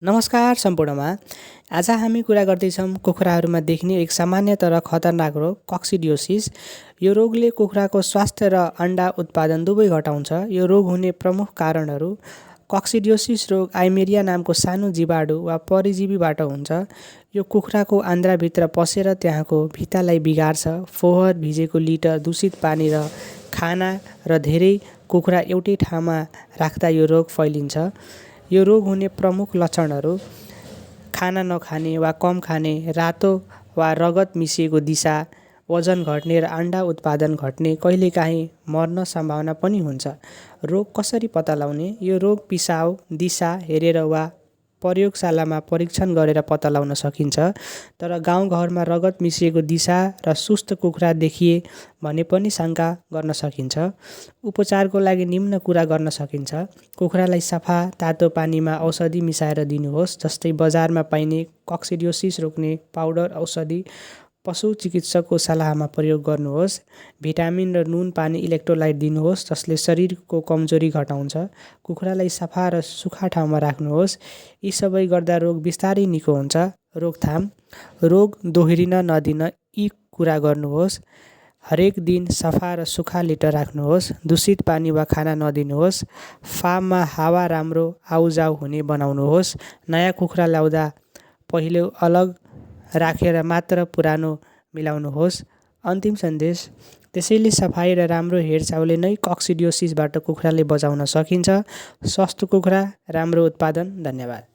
नमस्कार सम्पूर्णमा। आज हामी कुरा गर्दैछौँ कुखुराहरूमा देखिने एक सामान्य तर खतरनाक रोग कक्सिडियोसिस। यो रोगले कुखुराको स्वास्थ्य र अन्डा उत्पादन दुवै घटाउँछ। यो रोग हुने प्रमुख कारणहरू: कक्सिडियोसिस रोग आइमेरिया नामको सानो जीवाणु वा परजीवीबाट हुन्छ। यो कुखुराको आन्द्राभित्र पसेर त्यहाँको भित्तालाई बिगार्छ। फोहोर, भिजेको लिटर, दूषित पानी र खाना र धेरै कुखुरा एउटै ठाउँमा राख्दा यो रोग फैलिन्छ। यो रोग हुने प्रमुख लक्षणहरू: खाना नखाने वा कम खाने, रातो वा रगत मिसिएको दिसा, वजन घट्ने र अन्डा उत्पादन घट्ने, कहिलेकाहीँ मर्न सम्भावना पनि हुन्छ। रोग कसरी पत्ता लगाउने? यो रोग पिसाब, दिसा हेरेर वा प्रयोगशालामा परीक्षण गरेर पत्ता लगाउन सकिन्छ। तर गाउँघरमा रगत मिसिएको दिसा र सुस्त कुखुरा देखिए भने पनि शङ्का गर्न सकिन्छ। उपचारको लागि निम्न कुरा गर्न सकिन्छ: कुखुरालाई सफा तातो पानीमा औषधि मिसाएर दिनुहोस्, जस्तै बजारमा पाइने कक्सिडियोसिस रोक्ने पाउडर औषधि। पशु चिकित्सकको सल्लाहमा प्रयोग गर्नुहोस्। भिटामिन र नुन पानी इलेक्ट्रोलाइट दिनुहोस्, जसले शरीरको कमजोरी घटाउँछ। कुखुरालाई सफा र सुक्खा ठाउँमा राख्नुहोस्। यी सबै गर्दा रोग बिस्तारै निको हुन्छ। रोकथाम: रोग दोहोरिन नदिन यी कुरा गर्नुहोस्। हरेक दिन सफा र सुक्खा लिटर राख्नुहोस्। दूषित पानी वा खाना नदिनुहोस्। फार्ममा हावा राम्रो आउजाउ हुने बनाउनुहोस्। नयाँ कुखुरा ल्याउँदा पहिले अलग राखेर मात्र पुरानो मिलाउनुहोस्। अन्तिम सन्देश: त्यसैले सफाइ र राम्रो हेरचाहले नै कक्सिडियोसिसबाट कुखुराले बचाउन सकिन्छ। स्वस्थ कुखुरा, राम्रो उत्पादन। धन्यवाद।